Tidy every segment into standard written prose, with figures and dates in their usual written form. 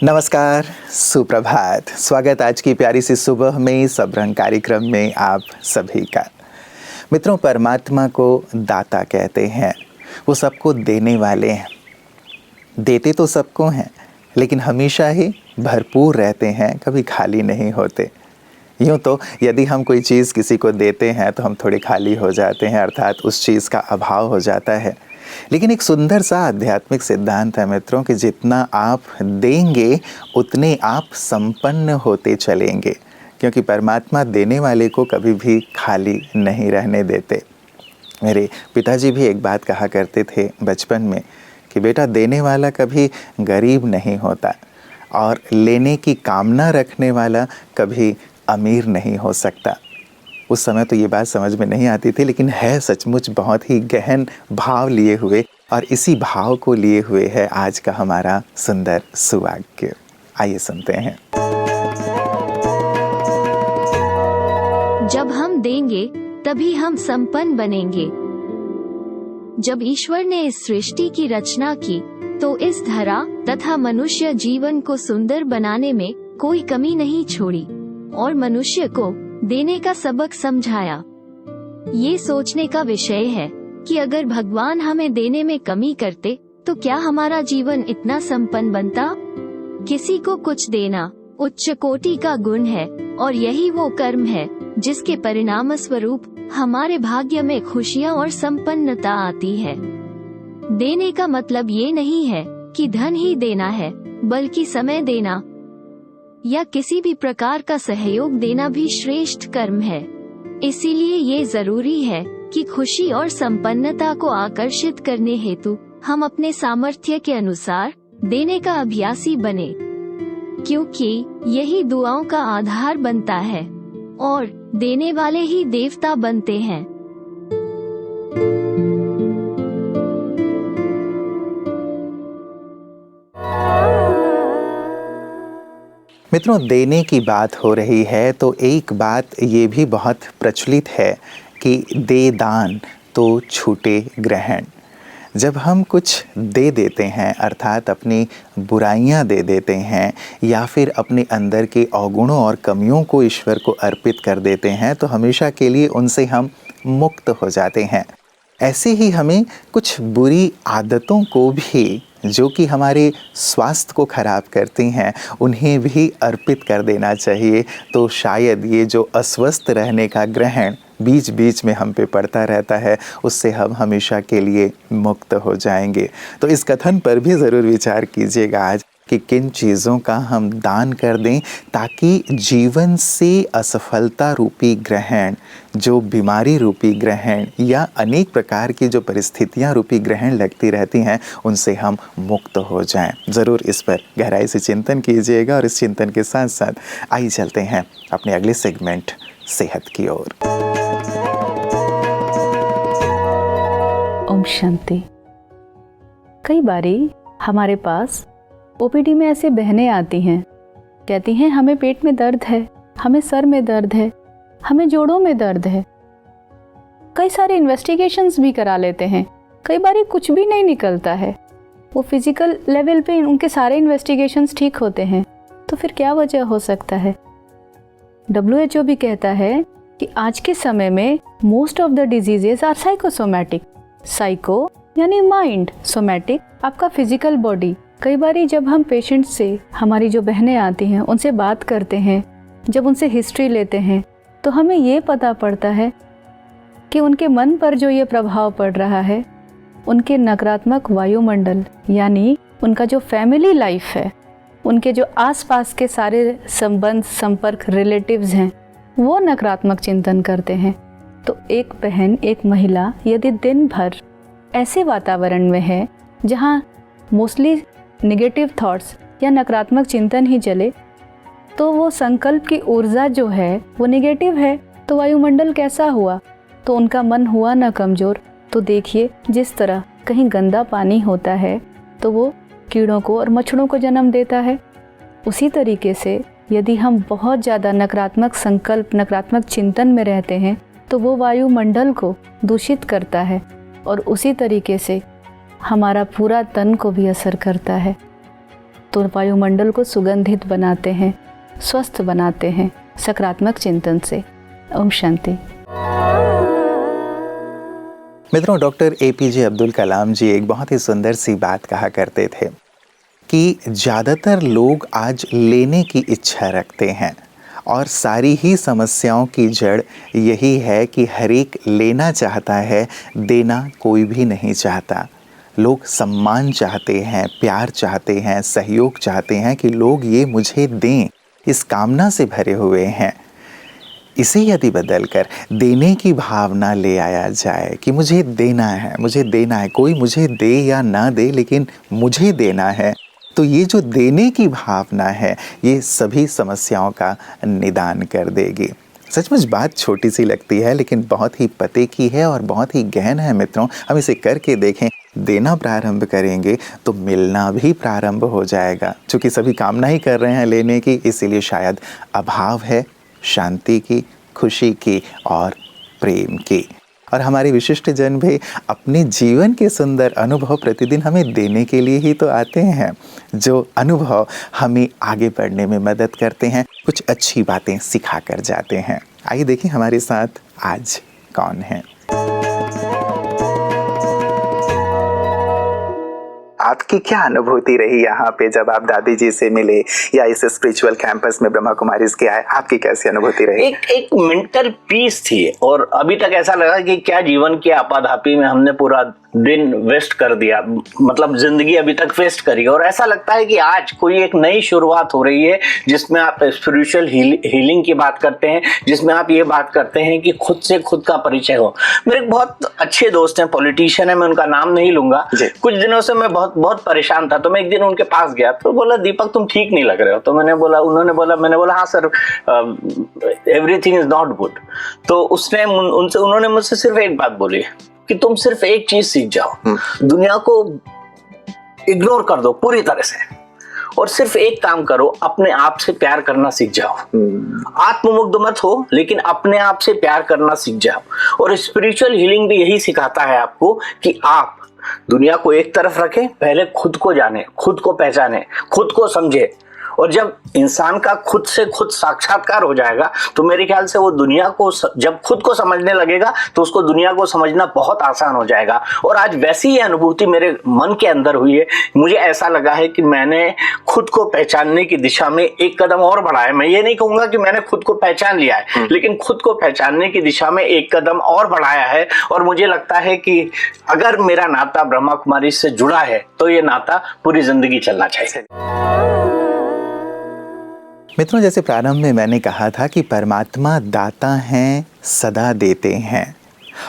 नमस्कार, सुप्रभात। स्वागत आज की प्यारी सी सुबह में सब रंग कार्यक्रम में आप सभी का। मित्रों, परमात्मा को दाता कहते हैं। वो सबको देने वाले हैं। देते तो सबको हैं, लेकिन हमेशा ही भरपूर रहते हैं, कभी खाली नहीं होते। यूँ तो यदि हम कोई चीज़ किसी को देते हैं तो हम थोड़े खाली हो जाते हैं, अर्थात उस चीज़ का अभाव हो जाता है। लेकिन एक सुंदर सा आध्यात्मिक सिद्धांत है मित्रों कि जितना आप देंगे उतने आप संपन्न होते चलेंगे, क्योंकि परमात्मा देने वाले को कभी भी खाली नहीं रहने देते। मेरे पिताजी भी एक बात कहा करते थे बचपन में कि बेटा, देने वाला कभी गरीब नहीं होता और लेने की कामना रखने वाला कभी अमीर नहीं हो सकता। उस समय तो ये बात समझ में नहीं आती थी, लेकिन है सचमुच बहुत ही गहन भाव लिए हुए, और इसी भाव को लिए हुए है आज का हमारा सुंदर सुवाक्य। आइए सुनते हैं। जब हम देंगे तभी हम संपन्न बनेंगे। जब ईश्वर ने इस सृष्टि की रचना की तो इस धरा तथा मनुष्य जीवन को सुंदर बनाने में कोई कमी नहीं छोड़ी और मनुष्य को देने का सबक समझाया। ये सोचने का विषय है कि अगर भगवान हमें देने में कमी करते तो क्या हमारा जीवन इतना संपन्न बनता। किसी को कुछ देना उच्च कोटि का गुण है और यही वो कर्म है जिसके परिणाम स्वरूप हमारे भाग्य में खुशियाँ और संपन्नता आती है। देने का मतलब ये नहीं है कि धन ही देना है, बल्कि समय देना या किसी भी प्रकार का सहयोग देना भी श्रेष्ठ कर्म है। इसीलिए ये जरूरी है कि खुशी और संपन्नता को आकर्षित करने हेतु हम अपने सामर्थ्य के अनुसार देने का अभ्यासी बने, क्योंकि यही दुआओं का आधार बनता है और देने वाले ही देवता बनते हैं। मित्रों, देने की बात हो रही है तो एक बात ये भी बहुत प्रचलित है कि दे दान तो छूटे ग्रहण। जब हम कुछ दे देते हैं, अर्थात अपनी बुराइयां दे देते हैं या फिर अपने अंदर के अवगुणों और कमियों को ईश्वर को अर्पित कर देते हैं, तो हमेशा के लिए उनसे हम मुक्त हो जाते हैं। ऐसे ही हमें कुछ बुरी आदतों को भी, जो कि हमारे स्वास्थ्य को खराब करती हैं, उन्हें भी अर्पित कर देना चाहिए। तो शायद ये जो अस्वस्थ रहने का ग्रहण बीच बीच में हम पे पड़ता रहता है, उससे हम हमेशा के लिए मुक्त हो जाएंगे। तो इस कथन पर भी ज़रूर विचार कीजिएगा आज कि किन चीज़ों का हम दान कर दें, ताकि जीवन से असफलता रूपी ग्रहण, जो बीमारी रूपी ग्रहण या अनेक प्रकार की जो परिस्थितियां रूपी ग्रहण लगती रहती हैं, उनसे हम मुक्त हो जाएं। ज़रूर इस पर गहराई से चिंतन कीजिएगा और इस चिंतन के साथ साथ आइए चलते हैं अपने अगले सेगमेंट सेहत की ओर। ओम शांति। कई बारी हमारे पास ओपीडी में ऐसे बहनें आती हैं, कहती हैं हमें पेट में दर्द है, हमें सर में दर्द है, हमें जोड़ों में दर्द है। कई सारे इन्वेस्टिगेशंस भी करा लेते हैं, कई बारी कुछ भी नहीं निकलता है। वो फिजिकल लेवल पे उनके सारे इन्वेस्टिगेशंस ठीक होते हैं, तो फिर क्या वजह हो सकता है। WHO भी कहता है कि आज के समय में most of the diseases are psychosomatic. Psycho यानी माइंड, सोमैटिक आपका फिजिकल बॉडी। कई बारी जब हम पेशेंट से, हमारी जो बहनें आती हैं उनसे बात करते हैं, जब उनसे हिस्ट्री लेते हैं, तो हमें ये पता पड़ता है कि उनके मन पर जो ये प्रभाव पड़ रहा है, उनके नकारात्मक वायुमंडल यानी उनका जो फैमिली लाइफ है, उनके जो आसपास के सारे संबंध, संपर्क, रिलेटिव्स हैं, वो नकारात्मक चिंतन करते हैं। तो एक बहन, एक महिला यदि दिन भर ऐसे वातावरण में है जहाँ मोस्टली नेगेटिव थॉट्स या नकारात्मक चिंतन ही चले, तो वो संकल्प की ऊर्जा जो है वो नेगेटिव है, तो वायुमंडल कैसा हुआ, तो उनका मन हुआ ना कमज़ोर। तो देखिए, जिस तरह कहीं गंदा पानी होता है तो वो कीड़ों को और मच्छरों को जन्म देता है, उसी तरीके से यदि हम बहुत ज़्यादा नकारात्मक संकल्प, नकारात्मक चिंतन में रहते हैं, तो वो वायुमंडल को दूषित करता है और उसी तरीके से हमारा पूरा तन को भी असर करता है। तो वायुमंडल को सुगंधित बनाते हैं, स्वस्थ बनाते हैं सकारात्मक चिंतन से। ओम शांति। मित्रों, डॉक्टर APJ अब्दुल कलाम जी एक बहुत ही सुंदर सी बात कहा करते थे कि ज़्यादातर लोग आज लेने की इच्छा रखते हैं और सारी ही समस्याओं की जड़ यही है कि हर एक लेना चाहता है, देना कोई भी नहीं चाहता। लोग सम्मान चाहते हैं, प्यार चाहते हैं, सहयोग चाहते हैं कि लोग ये मुझे दें, इस कामना से भरे हुए हैं। इसे यदि बदलकर देने की भावना ले आया जाए कि मुझे देना है, मुझे देना है, कोई मुझे दे या ना दे लेकिन मुझे देना है, तो ये जो देने की भावना है ये सभी समस्याओं का निदान कर देगी। सचमुच बात छोटी सी लगती है लेकिन बहुत ही पते की है और बहुत ही गहन है मित्रों। हम इसे करके देखें, देना प्रारंभ करेंगे तो मिलना भी प्रारंभ हो जाएगा। चूँकि सभी कामना ही कर रहे हैं लेने की, इसीलिए शायद अभाव है शांति की, खुशी की और प्रेम की। और हमारे विशिष्ट जन भी अपने जीवन के सुंदर अनुभव प्रतिदिन हमें देने के लिए ही तो आते हैं, जो अनुभव हमें आगे बढ़ने में मदद करते हैं, कुछ अच्छी बातें सिखा कर जाते हैं। आइए देखें हमारे साथ आज कौन है। आपकी क्या अनुभूति रही यहाँ पे जब आप दादी जी से मिले या इस स्पिरिचुअल कैंपस में ब्रह्मा कुमारीज के आए? आपकी कैसी अनुभूति रही? एक मेंटल पीस थी और अभी तक ऐसा लगा कि क्या जीवन की आपाधापी में हमने पूरा दिन वेस्ट कर दिया, मतलब जिंदगी अभी तक वेस्ट करी। और ऐसा लगता है कि आज कोई एक नई शुरुआत हो रही है जिसमें आप स्पिरिचुअल हीलिंग की बात करते हैं, जिसमें आप ये बात करते हैं कि खुद से खुद का परिचय हो। मेरे बहुत अच्छे दोस्त हैं, पॉलिटिशियन है, मैं उनका नाम नहीं लूंगा। कुछ दिनों से मैं बहुत परेशान था, तो मैं एक दिन उनके पास गया तो बोला दीपक तुम ठीक नहीं लग रहे हो। तो मैंने बोला हाँ sir, everything is not good. तो उन्होंने मुझसे सिर्फ एक बात बोली कि तुम सिर्फ एक चीज सीख जाओ, दुनिया को इग्नोर कर दो पूरी तरह से और सिर्फ एक काम करो, अपने आप से प्यार करना सीख जाओ। आत्ममुग्ध मत हो लेकिन अपने आप से प्यार करना सीख जाओ। और स्पिरिचुअल हीलिंग भी यही सिखाता है आपको कि आप दुनिया को एक तरफ रखें, पहले खुद को जाने, खुद को पहचाने, खुद को समझे। और जब इंसान का खुद से खुद साक्षात्कार हो जाएगा तो मेरे ख्याल से वो दुनिया को जब खुद को समझने लगेगा तो उसको दुनिया को समझना बहुत आसान हो जाएगा। और आज वैसी ही अनुभूति मेरे मन के अंदर हुई है। मुझे ऐसा लगा है कि मैंने खुद को पहचानने की दिशा में एक कदम और बढ़ा है। मैं ये नहीं कहूंगा कि मैंने खुद को पहचान लिया है, लेकिन खुद को पहचानने की दिशा में एक कदम और बढ़ाया है। और मुझे लगता है कि अगर मेरा नाता ब्रह्मा कुमारी से जुड़ा है तो ये नाता पूरी जिंदगी चलना चाहिए। मित्रों, जैसे प्रारंभ में मैंने कहा था कि परमात्मा दाता हैं, सदा देते हैं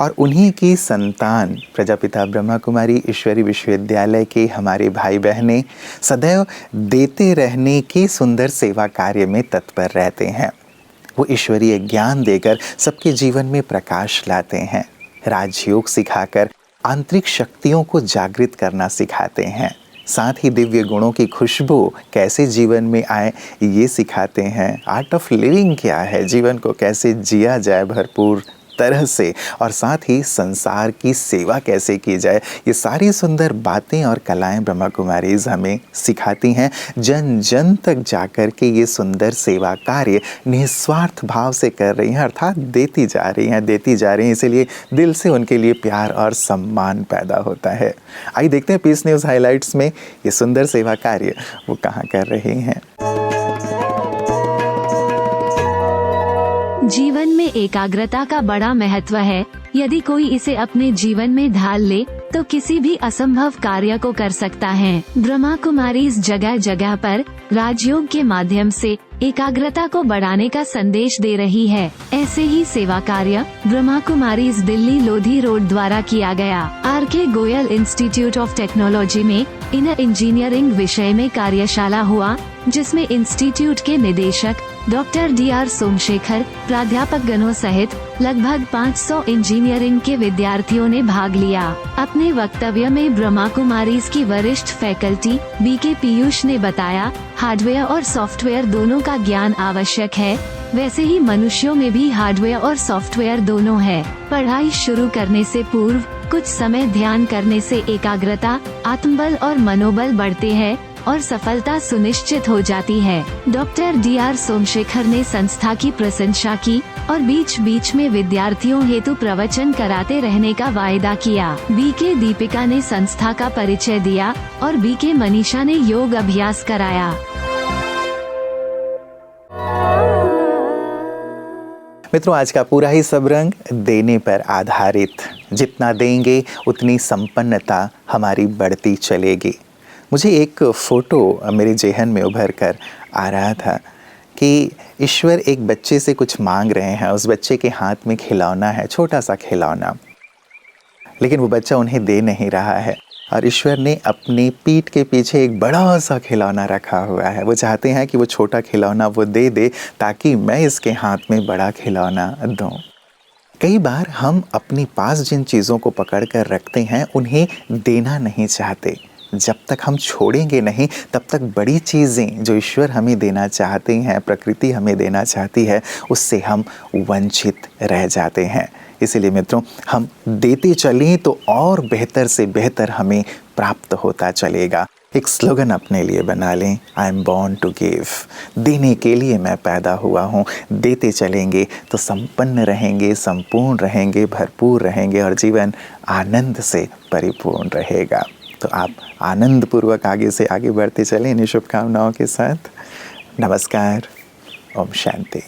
और उन्हीं की संतान प्रजापिता ब्रह्मा कुमारी ईश्वरी विश्वविद्यालय के हमारे भाई बहनें सदैव देते रहने की सुंदर सेवा कार्य में तत्पर रहते हैं। वो ईश्वरीय ज्ञान देकर सबके जीवन में प्रकाश लाते हैं, राजयोग सिखाकर आंतरिक शक्तियों को जागृत करना सिखाते हैं, साथ ही दिव्य गुणों की खुशबू कैसे जीवन में आए ये सिखाते हैं। आर्ट ऑफ लिविंग क्या है, जीवन को कैसे जिया जाए भरपूर तरह से, और साथ ही संसार की सेवा कैसे की जाए, ये सारी सुंदर बातें और कलाएं ब्रह्मा कुमारीज हमें सिखाती हैं। जन जन तक जाकर के ये सुंदर सेवा कार्य निस्वार्थ भाव से कर रही हैं, अर्थात देती जा रही हैं। इसीलिए दिल से उनके लिए प्यार और सम्मान पैदा होता है। आइए देखते हैं पीस न्यूज़ हाइलाइट्स में ये सुंदर सेवा कार्य वो कहाँ कर रहे हैं। जीवन में एकाग्रता का बड़ा महत्व है। यदि कोई इसे अपने जीवन में ढाल ले तो किसी भी असंभव कार्य को कर सकता है। ब्रह्मा कुमारी इस जगह जगह पर राजयोग के माध्यम से एकाग्रता को बढ़ाने का संदेश दे रही है। ऐसे ही सेवा कार्य ब्रह्मा कुमारी इस दिल्ली लोधी रोड द्वारा किया गया। RK. Goyal institute of technology में इनर इंजीनियरिंग विषय में कार्यशाला हुआ, जिसमें इंस्टीट्यूट के निदेशक डॉक्टर D.R. सोमशेखर, प्राध्यापक गणों सहित लगभग 500 इंजीनियरिंग के विद्यार्थियों ने भाग लिया। अपने वक्तव्य में ब्रह्मा कुमारीज की वरिष्ठ फैकल्टी B.K. पीयूष ने बताया, हार्डवेयर और सॉफ्टवेयर दोनों का ज्ञान आवश्यक है। वैसे ही मनुष्यों में भी हार्डवेयर और सॉफ्टवेयर दोनों है। पढ़ाई शुरू करने से पूर्व कुछ समय ध्यान करने से एकाग्रता, आत्मबल और मनोबल बढ़ते हैं। और सफलता सुनिश्चित हो जाती है। डॉक्टर DR सोमशेखर ने संस्था की प्रशंसा की और बीच बीच में विद्यार्थियों हेतु प्रवचन कराते रहने का वायदा किया। BK दीपिका ने संस्था का परिचय दिया और BK मनीषा ने योग अभ्यास कराया। मित्रों, आज का पूरा ही सब रंग देने पर आधारित। जितना देंगे उतनी संपन्नता हमारी बढ़ती चलेगी। मुझे एक फ़ोटो मेरे जेहन में उभर कर आ रहा था कि ईश्वर एक बच्चे से कुछ मांग रहे हैं। उस बच्चे के हाथ में खिलौना है, छोटा सा खिलौना, लेकिन वो बच्चा उन्हें दे नहीं रहा है और ईश्वर ने अपनी पीठ के पीछे एक बड़ा सा खिलौना रखा हुआ है। वो चाहते हैं कि वो छोटा खिलौना वो दे दे ताकि मैं इसके हाथ में बड़ा खिलौना दूं। कई बार हम अपने पास जिन चीज़ों को पकड़ कर रखते हैं उन्हें देना नहीं चाहते। जब तक हम छोड़ेंगे नहीं तब तक बड़ी चीज़ें जो ईश्वर हमें देना चाहते हैं, प्रकृति हमें देना चाहती है, उससे हम वंचित रह जाते हैं। इसीलिए मित्रों, हम देते चलें तो और बेहतर से बेहतर हमें प्राप्त होता चलेगा। एक स्लोगन अपने लिए बना लें, I am born to give. देने के लिए मैं पैदा हुआ हूँ। देते चलेंगे तो संपन्न रहेंगे, संपूर्ण रहेंगे, भरपूर रहेंगे और जीवन आनंद से परिपूर्ण रहेगा। तो आप आनंद पूर्वक आगे से आगे बढ़ते चलें इन्हीं शुभकामनाओं के साथ। नमस्कार। ओम शांति।